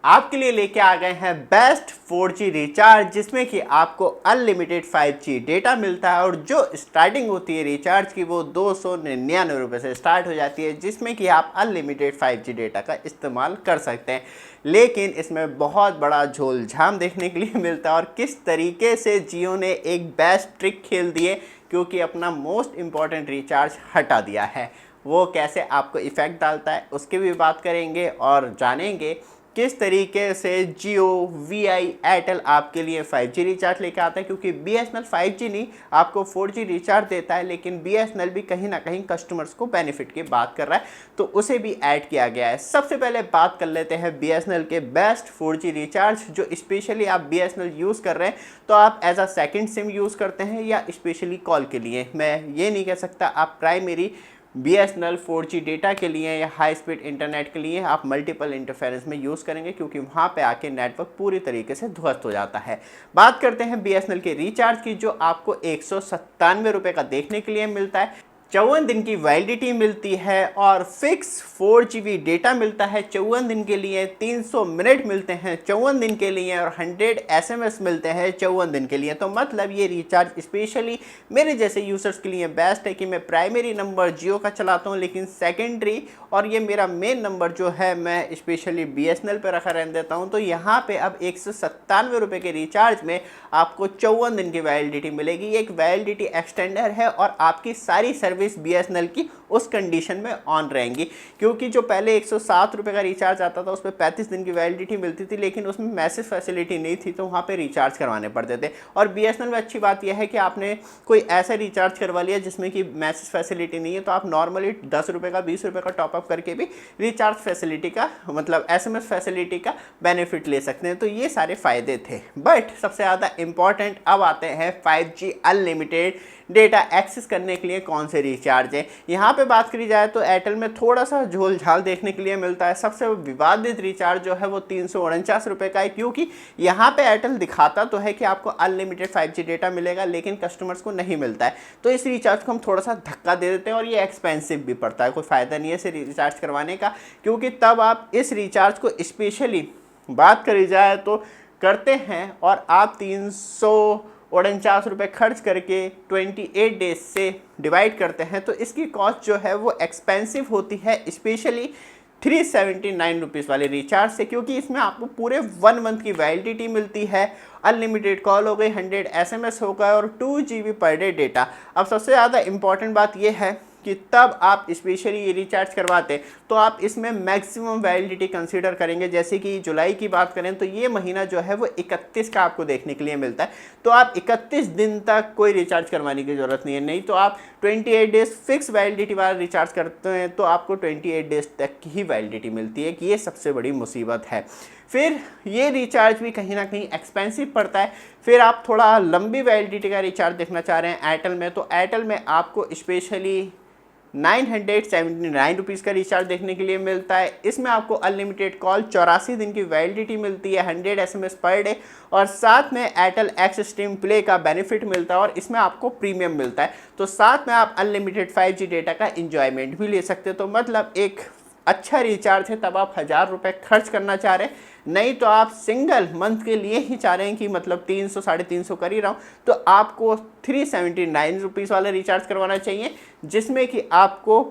आपके लिए लेके आ गए हैं बेस्ट 4G रिचार्ज, जिसमें कि आपको अनलिमिटेड 5G डेटा मिलता है और जो स्टार्टिंग होती है रिचार्ज की वो 299 से स्टार्ट हो जाती है, जिसमें कि आप अनलिमिटेड 5G डेटा का इस्तेमाल कर सकते हैं। लेकिन इसमें बहुत बड़ा झोलझाम देखने के लिए मिलता है और किस तरीके से जियो ने एक बेस्ट ट्रिक खेल दी है, क्योंकि अपना मोस्ट इम्पॉर्टेंट रिचार्ज हटा दिया है। वो कैसे आपको इफ़ेक्ट डालता है उसकी भी बात करेंगे और जानेंगे किस तरीके से जियो, वीआई, एयरटेल आपके लिए 5G रिचार्ज लेके आता है, क्योंकि बीएसएनएल 5G नहीं आपको 4G रिचार्ज देता है, लेकिन बीएसएनएल भी कहीं ना कहीं कस्टमर्स को बेनिफिट की बात कर रहा है, तो उसे भी ऐड किया गया है। सबसे पहले बात कर लेते हैं बीएसएनएल के बेस्ट 4G रिचार्ज, जो स्पेशली आप बीएसएनएल यूज़ कर रहे हैं तो आप as a second SIM use करते हैं या स्पेशली कॉल के लिए। मैं ये नहीं कह सकता आप प्राइमरी बीएसएनएल 4G डेटा के लिए या हाई स्पीड इंटरनेट के लिए आप मल्टीपल इंटरफेरेंस में यूज़ करेंगे, क्योंकि वहाँ पे आके नेटवर्क पूरी तरीके से ध्वस्त हो जाता है। बात करते हैं बीएसएनएल के रिचार्ज की, जो आपको 197 रुपये का देखने के लिए मिलता है। 54 दिन की वैलिडिटी मिलती है और फिक्स 4GB डेटा मिलता है 54 दिन के लिए, 300 मिनट मिलते हैं 54 दिन के लिए और 100 SMS मिलते हैं 54 दिन के लिए। तो मतलब ये रिचार्ज स्पेशली मेरे जैसे यूज़र्स के लिए बेस्ट है कि मैं प्राइमरी नंबर जियो का चलाता हूँ, लेकिन सेकेंडरी और ये मेरा मेन नंबर जो है मैं स्पेशली बीएसएनएल पर रखा रहने देता हूँ। तो यहाँ पे अब 197 रुपये के रिचार्ज में आपको 54 दिन की वैलिडिटी मिलेगी। एक वैलिडिटी एक्सटेंडर है और आपकी सारी सर्विस बीएसएनएल की उस कंडीशन में ऑन रहेंगी, क्योंकि जो पहले 107 रुपये का रिचार्ज आता था उसमें 35 दिन की वैलिडिटी मिलती थी, लेकिन उसमें मैसेज फैसिलिटी नहीं थी, तो वहाँ पे रिचार्ज करवाने पड़ते थे। और बीएसएनएल में अच्छी बात यह है कि आपने कोई ऐसा रिचार्ज करवा लिया जिसमें कि मैसेज फैसिलिटी नहीं है, तो आप नॉर्मली 10 रुपये का 20 रुपये का टॉपअप करके भी रिचार्ज फैसिलिटी का मतलब एसएमएस फैसिलिटी का बेनिफिट ले सकते हैं। तो ये सारे फ़ायदे थे। बट सबसे ज़्यादा इम्पॉर्टेंट अब आते हैं 5G अनलिमिटेड डेटा एक्सेस करने के लिए कौन से रिचार्ज है। यहाँ पे बात करी जाए तो एयरटेल में थोड़ा सा झोल झाल देखने के लिए मिलता है। सबसे विवादित रिचार्ज जो है वो 349 रुपये का है, क्योंकि यहाँ पे एयरटेल दिखाता तो है कि आपको अनलिमिटेड 5G डेटा मिलेगा, लेकिन कस्टमर्स को नहीं मिलता है। तो इस रिचार्ज को हम थोड़ा सा धक्का दे देते हैं और ये एक्सपेंसिव भी पड़ता है। कोई फ़ायदा नहीं है इसे रिचार्ज करवाने का, क्योंकि तब आप इस रिचार्ज को स्पेशली बात करी जाए तो करते हैं और आप 349 रुपये खर्च करके 28 डेज से डिवाइड करते हैं, तो इसकी कॉस्ट जो है वो एक्सपेंसिव होती है, स्पेशली 379 रुपीज़ वाले रिचार्ज से, क्योंकि इसमें आपको पूरे 1 मंथ की वैलिडिटी मिलती है, अनलिमिटेड कॉल हो गई, 100 SMS हो गए और 2GB पर डे डेटा। अब सबसे ज़्यादा इंपॉर्टेंट बात यह है कि तब आप स्पेशली ये रिचार्ज करवाते तो आप इसमें मैक्सिमम वैलिडिटी कंसीडर करेंगे। जैसे कि जुलाई की बात करें तो ये महीना जो है वो 31 का आपको देखने के लिए मिलता है, तो आप 31 दिन तक कोई रिचार्ज करवाने की ज़रूरत नहीं है। नहीं तो आप 28 डेज फिक्स वैलिडिटी वाला रिचार्ज करते हैं तो आपको 28 डेज तक की ही वैलिडिटी मिलती है, कि ये सबसे बड़ी मुसीबत है। फिर ये रिचार्ज भी कहीं ना कहीं एक्सपेंसिव पड़ता है। फिर आप थोड़ा लंबी वैलिडिटी का रिचार्ज देखना चाह रहे हैं एयरटेल में, तो एयरटेल में आपको स्पेशली 979 रुपीज़ का रिचार्ज देखने के लिए मिलता है। इसमें आपको अनलिमिटेड कॉल, 84 दिन की वैलिडिटी मिलती है, 100 SMS पर डे और साथ में एयरटेल एक्स स्ट्रीम प्ले का बेनिफिट मिलता है और इसमें आपको प्रीमियम मिलता है। तो साथ में आप अनलिमिटेड 5G डेटा का इंजॉयमेंट भी ले सकते हो। तो मतलब एक अच्छा रिचार्ज है तब आप 1000 रुपये खर्च करना चाह रहे हैं, नहीं तो आप सिंगल मंथ के लिए ही चाह रहे हैं कि मतलब 300 350 कर ही रहा हूँ, तो आपको 379 रुपीज़ वाला रिचार्ज करवाना चाहिए, जिसमें कि आपको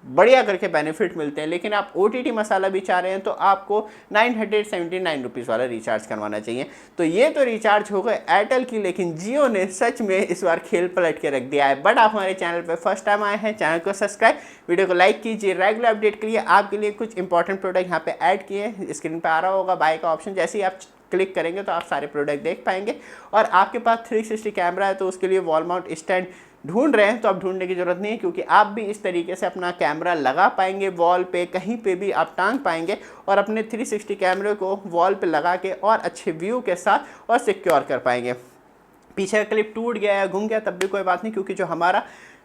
बढ़िया करके बेनिफिट मिलते हैं। लेकिन आप OTT मसाला भी चाह रहे हैं तो आपको 979 रुपीज़ वाला रिचार्ज करवाना चाहिए। तो ये तो रिचार्ज हो गए एयरटेल की, लेकिन जियो ने सच में इस बार खेल पलट के रख दिया है। बट आप हमारे चैनल पर फर्स्ट टाइम आए हैं, चैनल को सब्सक्राइब, वीडियो को लाइक कीजिए। रेगुलर अपडेट के लिए आपके लिए कुछ इंपॉर्टेंट प्रोडक्ट यहाँ पे ऐड किए, स्क्रीन पर आ रहा होगा बाय का ऑप्शन, जैसे ही आप क्लिक करेंगे तो आप सारे प्रोडक्ट देख पाएंगे। और आपके पास 360 कैमरा है तो उसके लिए वॉल माउंट स्टैंड ढूंढ रहे हैं तो अब ढूंढने की ज़रूरत नहीं है, क्योंकि आप भी इस तरीके से अपना कैमरा लगा पाएंगे वॉल पे, कहीं पे भी आप टांग पाएंगे और अपने 360 कैमरे को वॉल पे लगा के और अच्छे व्यू के साथ और सिक्योर कर पाएंगे। पीछे का क्लिप टूट गया या घूम गया तब भी कोई बात नहीं, क्योंकि जो हमारा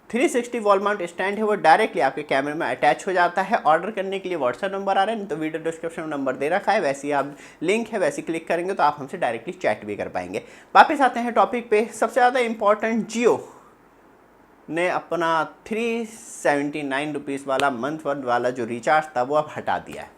360 वॉल माउंट स्टैंड है वो डायरेक्टली आपके कैमरे में अटैच हो जाता है। ऑर्डर करने के लिए व्हाट्सएप नंबर आ रहा है, नहीं तो वीडियो डिस्क्रिप्शन में नंबर दे रखा है, वैसे ही आप लिंक है वैसे क्लिक करेंगे तो आप हमसे डायरेक्टली चैट भी कर पाएंगे। वापस आते हैं टॉपिक पे। सबसे ज़्यादा इंपॉर्टेंट, जियो ने अपना 379 रुपीज़ वाला मंथ वाला जो रिचार्ज था वो अब हटा दिया है।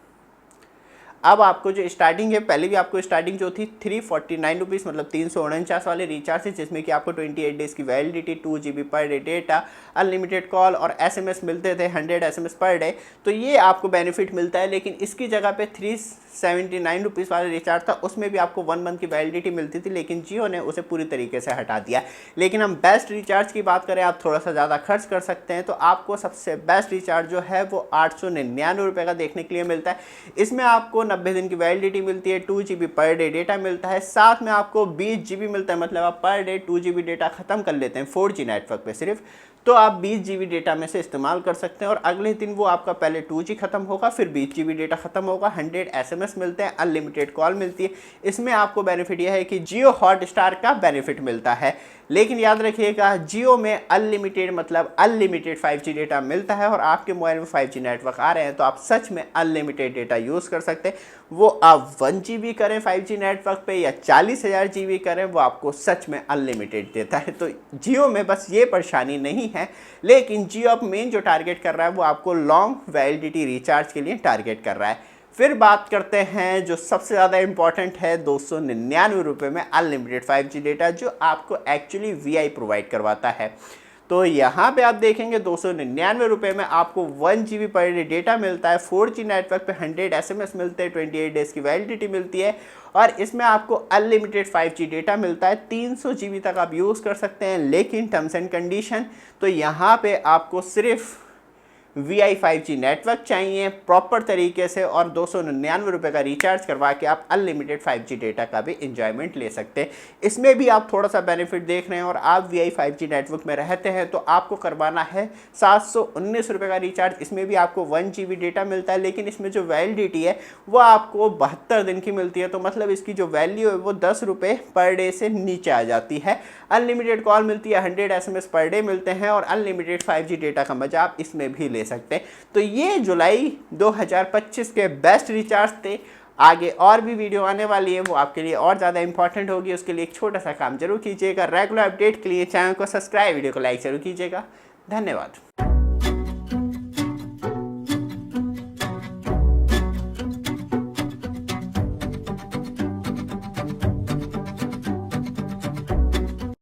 अब आपको जो स्टार्टिंग है, पहले भी आपको स्टार्टिंग जो थी 349 रुपीज़ मतलब 349 वाले रिचार्ज है, जिसमें कि आपको 28 डेज़ की validity, 2 GB per day data, unlimited call और SMS मिलते थे 100 SMS पर डे। तो ये आपको बेनिफिट मिलता है। लेकिन इसकी जगह पे 379 रुपीज़ वाला रिचार्ज था, उसमें भी आपको 1 मंथ की वैलिडिटी मिलती थी, लेकिन जियो ने उसे पूरी तरीके से हटा दिया। लेकिन हम बेस्ट रिचार्ज की बात करें, आप थोड़ा सा ज़्यादा खर्च कर सकते हैं, तो आपको सबसे बेस्ट रिचार्ज जो है वो 899 रुपये का देखने के लिए मिलता है। इसमें आपको 90 दिन की वैलिडिटी मिलती है, 2 GB पर डे डेटा मिलता है, साथ में आपको 20 GB मिलता है। मतलब आप पर डे 2 GB डेटा ख़त्म कर लेते हैं 4G नेटवर्क पे सिर्फ, तो आप 20 GB डेटा में से इस्तेमाल कर सकते हैं। और अगले दिन वो आपका पहले 2G ख़त्म होगा, फिर 20 GB डेटा ख़त्म होगा, 100 SMS मिलते हैं, अनलिमिटेड कॉल मिलती है। इसमें आपको बेनिफिट यह है कि जियो हॉटस्टार का बेनिफिट मिलता है। लेकिन याद रखिएगा, जियो में अनलिमिटेड मतलब अनलिमिटेड 5G डेटा मिलता है, और आपके मोबाइल में 5G नेटवर्क आ रहे हैं तो आप सच में अनलिमिटेड डेटा यूज़ कर सकते हैं। वो आप 1 GB करें 5G नेटवर्क पे या 40,000 GB करें, वो आपको सच में अनलिमिटेड देता है। तो जियो में बस ये परेशानी नहीं है। लेकिन जियो अब मेन जो टारगेट कर रहा है वो आपको लॉन्ग वैलिडिटी रिचार्ज के लिए टारगेट कर रहा है। फिर बात करते हैं जो सबसे ज़्यादा इंपॉर्टेंट है, 299 रुपये में अनलिमिटेड 5G डेटा, जो आपको एक्चुअली VI प्रोवाइड करवाता है। तो यहाँ पे आप देखेंगे 299 रुपये में आपको 1 GB पर डे डेटा मिलता है, 4G नेटवर्क पे 100 SMS मिलते हैं, 28 डेज़ की वैलिडिटी मिलती है, और इसमें आपको अनलिमिटेड 5G डेटा मिलता है, 300 GB तक आप यूज़ कर सकते हैं। लेकिन टर्म्स एंड कंडीशन, तो यहाँ पे आपको सिर्फ VI 5G नेटवर्क चाहिए प्रॉपर तरीके से, और 299 रुपये का रिचार्ज करवा के आप अनलिमिटेड 5G डेटा का भी इंजॉयमेंट ले सकते हैं। इसमें भी आप थोड़ा सा बेनिफिट देख रहे हैं, और आप VI 5G नेटवर्क में रहते हैं तो आपको करवाना है 719 रुपये का रिचार्ज। इसमें भी आपको 1 GB डेटा मिलता है, लेकिन इसमें जो वैलिडिटी है वो आपको 72 दिन की मिलती है। तो मतलब इसकी जो वैल्यू है वो 10 रुपये पर डे से नीचे आ जाती है। अनलिमिटेड कॉल मिलती है, 100 SMS पर डे मिलते हैं, और अनलिमिटेड 5G डेटा का मजा आप इसमें भी ले सकते हैं। तो ये जुलाई 2025 के बेस्ट रिचार्ज थे। आगे और भी वीडियो आने वाली है, वो आपके लिए और ज़्यादा इंपॉर्टेंट होगी। उसके लिए एक छोटा सा काम जरूर कीजिएगा, रेगुलर अपडेट के लिए चैनल को सब्सक्राइब, वीडियो को लाइक जरूर कीजिएगा। धन्यवाद।